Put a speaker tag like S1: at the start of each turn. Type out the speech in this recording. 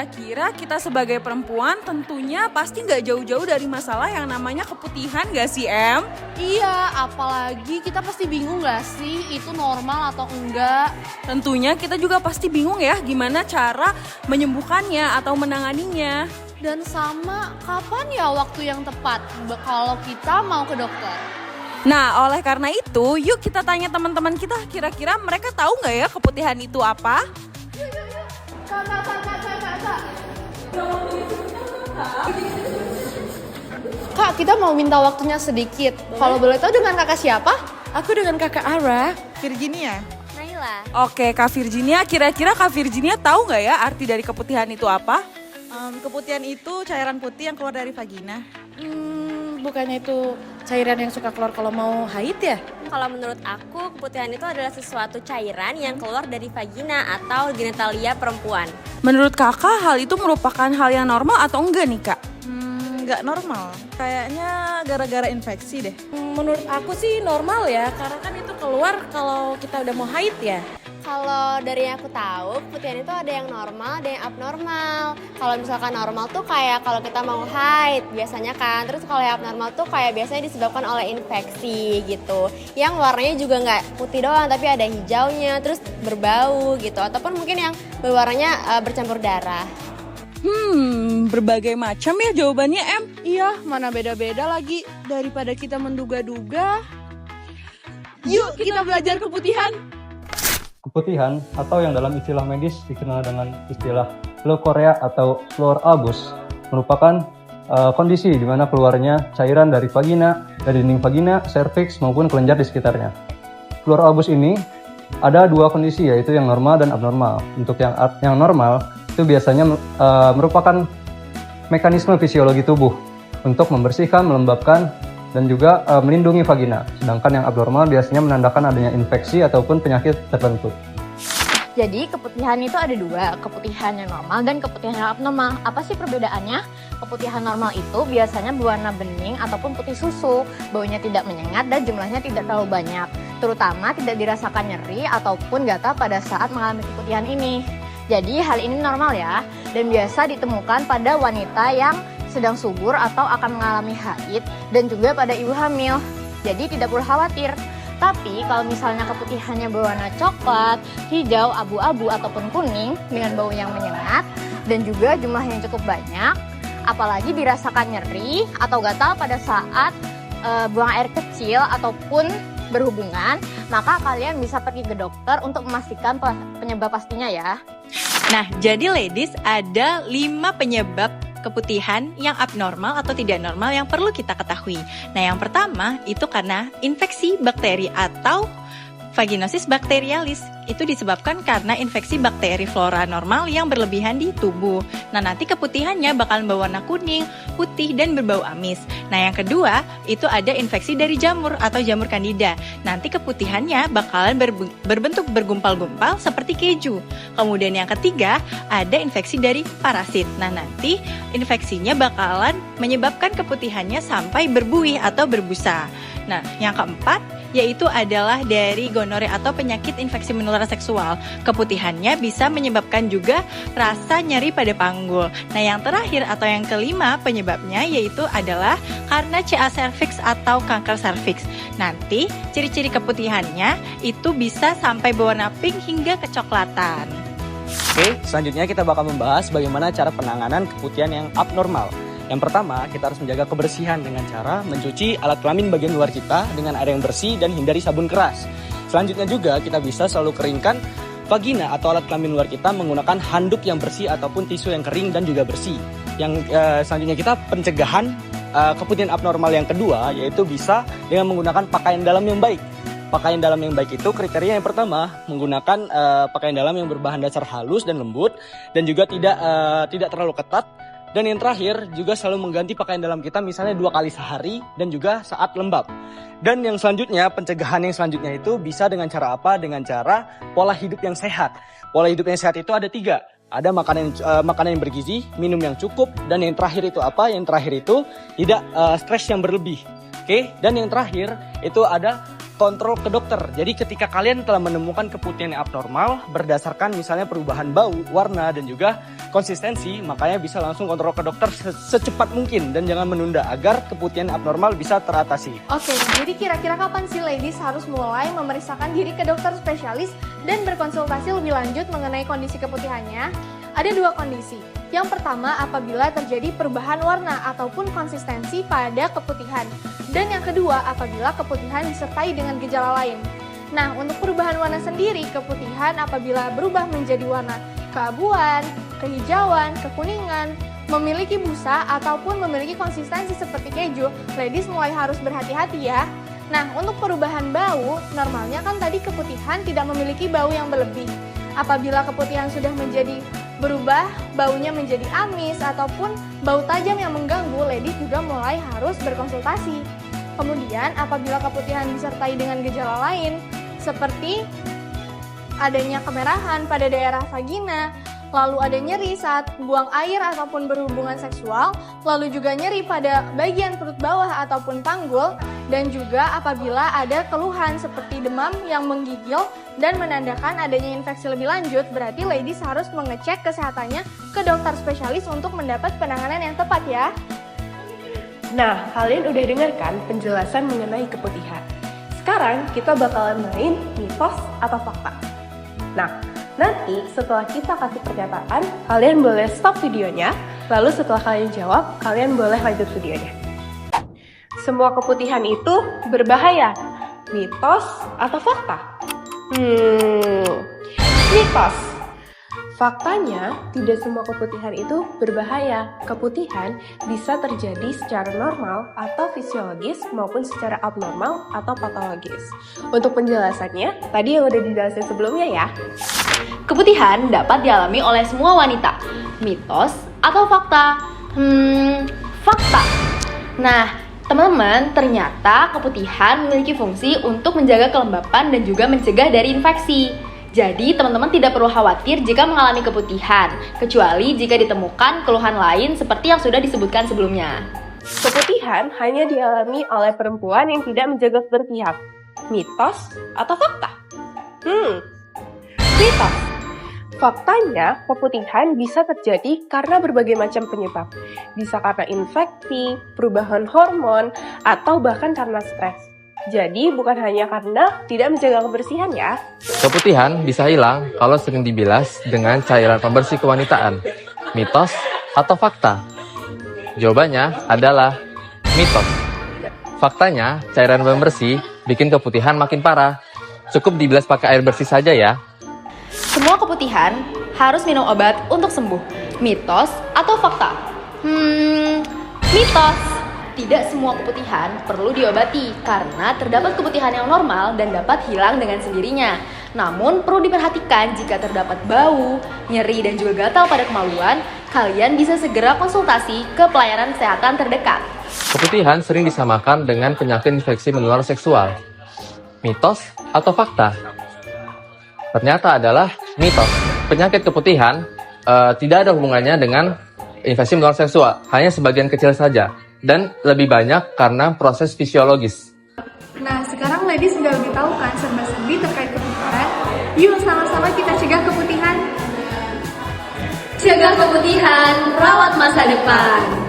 S1: kira-kira kita sebagai perempuan tentunya pasti nggak jauh-jauh dari masalah yang namanya keputihan nggak sih, Em?
S2: Iya, apalagi kita pasti bingung gak sih itu normal atau enggak.
S1: Tentunya kita juga pasti bingung ya gimana cara menyembuhkannya atau menanganinya.
S2: Dan sama kapan ya waktu yang tepat kalau kita mau ke dokter.
S1: Nah, oleh karena itu, yuk kita tanya teman-teman kita kira-kira mereka tahu nggak ya keputihan itu apa?
S2: Kak. Kak, kita mau minta waktunya sedikit. Kalau boleh tahu dengan kakak siapa?
S3: Aku dengan kakak Ara, Virginia.
S4: Naila.
S1: Oke, Kak Virginia, kira-kira Kak Virginia tahu nggak ya arti dari keputihan itu apa?
S3: Keputihan itu cairan putih yang keluar dari vagina.
S2: Bukannya itu cairan yang suka keluar kalau mau haid ya?
S4: Kalau menurut aku, keputihan itu adalah sesuatu cairan yang keluar dari vagina atau genitalia perempuan.
S1: Menurut kakak, hal itu merupakan hal yang normal atau enggak nih, Kak?
S3: Nggak normal. Kayaknya gara-gara infeksi deh.
S2: Menurut aku sih normal ya, karena kan itu keluar kalau kita udah mau haid ya.
S4: Kalau dari yang aku tahu, keputihan itu ada yang normal, ada yang abnormal. Kalau misalkan normal tuh kayak kalau kita mau haid biasanya kan. Terus kalau yang abnormal tuh kayak biasanya disebabkan oleh infeksi gitu. Yang warnanya juga nggak putih doang, tapi ada hijaunya, terus berbau gitu. Ataupun mungkin yang berwarnanya bercampur darah.
S1: Berbagai macam ya jawabannya, Em.
S2: Iya, mana beda-beda lagi. Daripada kita menduga-duga. Yuk kita belajar keputihan.
S5: Keputihan atau yang dalam istilah medis dikenal dengan istilah leukorea atau fluor albus merupakan kondisi di mana keluarnya cairan dari vagina, dari dinding vagina, serviks maupun kelenjar di sekitarnya. Fluor albus ini ada dua kondisi, yaitu yang normal dan abnormal. Untuk yang normal itu biasanya merupakan mekanisme fisiologi tubuh untuk membersihkan, melembabkan, dan juga melindungi vagina. Sedangkan yang abnormal biasanya menandakan adanya infeksi ataupun penyakit tertentu.
S6: Jadi keputihan itu ada dua, keputihan yang normal dan keputihan yang abnormal. Apa sih perbedaannya? Keputihan normal itu biasanya berwarna bening ataupun putih susu, baunya tidak menyengat dan jumlahnya tidak terlalu banyak. Terutama tidak dirasakan nyeri ataupun gatal pada saat mengalami keputihan ini. Jadi hal ini normal ya, dan biasa ditemukan pada wanita yang sedang subur atau akan mengalami haid dan juga pada ibu hamil. Jadi tidak perlu khawatir. Tapi kalau misalnya keputihannya berwarna coklat, hijau, abu-abu ataupun kuning dengan bau yang menyengat dan juga jumlah yang cukup banyak, apalagi dirasakan nyeri atau gatal pada saat buang air kecil ataupun berhubungan, maka kalian bisa pergi ke dokter untuk memastikan penyebab pastinya ya.
S7: Nah, jadi ladies, ada 5 penyebab keputihan yang abnormal atau tidak normal yang perlu kita ketahui. Nah, yang pertama itu karena infeksi bakteri atau vaginosis bakterialis. Itu disebabkan karena infeksi bakteri flora normal yang berlebihan di tubuh. Nah, nanti keputihannya bakal berwarna kuning, putih, dan berbau amis. Nah, yang kedua itu ada infeksi dari jamur atau jamur kandida. Nanti keputihannya bakalan berbentuk bergumpal-gumpal seperti keju. Kemudian yang ketiga ada infeksi dari parasit. Nah, nanti infeksinya bakalan menyebabkan keputihannya sampai berbuih atau berbusa. Nah, yang keempat yaitu adalah dari gonore atau penyakit infeksi menular seksual. Keputihannya bisa menyebabkan juga rasa nyeri pada panggul. Nah, yang terakhir atau yang kelima penyebabnya yaitu adalah karena CA cervix atau kanker cervix. Nanti ciri-ciri keputihannya itu bisa sampai berwarna pink hingga kecoklatan.
S8: Oke, selanjutnya kita bakal membahas bagaimana cara penanganan keputihan yang abnormal. Yang pertama, kita harus menjaga kebersihan dengan cara mencuci alat kelamin bagian luar kita dengan air yang bersih dan hindari sabun keras. Selanjutnya juga kita bisa selalu keringkan vagina atau alat kelamin luar kita menggunakan handuk yang bersih ataupun tisu yang kering dan juga bersih. Yang selanjutnya kita pencegahan keputihan abnormal yang kedua yaitu bisa dengan menggunakan pakaian dalam yang baik. Pakaian dalam yang baik itu kriteria yang pertama menggunakan pakaian dalam yang berbahan dasar halus dan lembut dan juga tidak terlalu ketat. Dan yang terakhir juga selalu mengganti pakaian dalam kita misalnya 2 kali sehari dan juga saat lembab. Dan yang selanjutnya, pencegahan yang selanjutnya itu bisa dengan cara apa? Dengan cara pola hidup yang sehat. Pola hidup yang sehat itu ada 3. Ada makanan yang bergizi, minum yang cukup, dan yang terakhir itu apa? Yang terakhir itu tidak stres yang berlebih. Oke? Dan yang terakhir itu ada kontrol ke dokter. Jadi ketika kalian telah menemukan keputihan yang abnormal berdasarkan misalnya perubahan bau, warna, dan juga konsistensi, makanya bisa langsung kontrol ke dokter secepat mungkin dan jangan menunda agar keputihan abnormal bisa teratasi.
S9: Oke, jadi kira-kira kapan sih ladies harus mulai memeriksakan diri ke dokter spesialis dan berkonsultasi lebih lanjut mengenai kondisi keputihannya? Ada dua kondisi. Yang pertama, apabila terjadi perubahan warna ataupun konsistensi pada keputihan. Dan yang kedua, apabila keputihan disertai dengan gejala lain. Nah, untuk perubahan warna sendiri, keputihan apabila berubah menjadi warna keabuan, kehijauan, kekuningan, memiliki busa, ataupun memiliki konsistensi seperti keju, ladies mulai harus berhati-hati ya. Nah, untuk perubahan bau, normalnya kan tadi keputihan tidak memiliki bau yang berlebih. Apabila keputihan sudah menjadi berubah, baunya menjadi amis ataupun bau tajam yang mengganggu, ladies juga mulai harus berkonsultasi. Kemudian, apabila keputihan disertai dengan gejala lain, seperti adanya kemerahan pada daerah vagina, lalu ada nyeri saat buang air ataupun berhubungan seksual, lalu juga nyeri pada bagian perut bawah ataupun panggul, dan juga apabila ada keluhan seperti demam yang menggigil dan menandakan adanya infeksi lebih lanjut, berarti ladies harus mengecek kesehatannya ke dokter spesialis untuk mendapat penanganan yang tepat ya.
S2: Nah, kalian udah dengarkan penjelasan mengenai keputihan. Sekarang kita bakalan main mitos atau fakta. Nah, nanti setelah kita kasih pernyataan, kalian boleh stop videonya, lalu setelah kalian jawab, kalian boleh lanjut videonya. Semua keputihan itu berbahaya. Mitos atau fakta? Mitos. Faktanya, tidak semua keputihan itu berbahaya. Keputihan bisa terjadi secara normal atau fisiologis maupun secara abnormal atau patologis. Untuk penjelasannya, tadi yang udah dijelasin sebelumnya ya.
S6: Keputihan dapat dialami oleh semua wanita. Mitos atau fakta? Fakta. Nah, teman-teman, ternyata keputihan memiliki fungsi untuk menjaga kelembapan dan juga mencegah dari infeksi. Jadi, teman-teman tidak perlu khawatir jika mengalami keputihan, kecuali jika ditemukan keluhan lain seperti yang sudah disebutkan sebelumnya.
S2: Keputihan hanya dialami oleh perempuan yang tidak menjaga kebersihan. Mitos atau fakta? Mitos. Faktanya, keputihan bisa terjadi karena berbagai macam penyebab. Bisa karena infeksi, perubahan hormon, atau bahkan karena stres. Jadi, bukan hanya karena tidak menjaga kebersihan ya.
S10: Keputihan bisa hilang kalau sering dibilas dengan cairan pembersih kewanitaan. Mitos atau fakta? Jawabannya adalah mitos. Faktanya, cairan pembersih bikin keputihan makin parah. Cukup dibilas pakai air bersih saja ya.
S6: Semua keputihan harus minum obat untuk sembuh. Mitos atau fakta? Mitos. Tidak semua keputihan perlu diobati karena terdapat keputihan yang normal dan dapat hilang dengan sendirinya. Namun perlu diperhatikan jika terdapat bau, nyeri dan juga gatal pada kemaluan, kalian bisa segera konsultasi ke pelayanan kesehatan terdekat.
S10: Keputihan sering disamakan dengan penyakit infeksi menular seksual. Mitos atau fakta? Ternyata adalah mitos. Penyakit keputihan tidak ada hubungannya dengan infeksi menular seksual, hanya sebagian kecil saja. Dan lebih banyak karena proses fisiologis.
S9: Nah, sekarang ladies sudah lebih tahu kan serba-serbi terkait keputihan. Yuk sama-sama kita cegah keputihan.
S6: Cegah keputihan, rawat masa depan.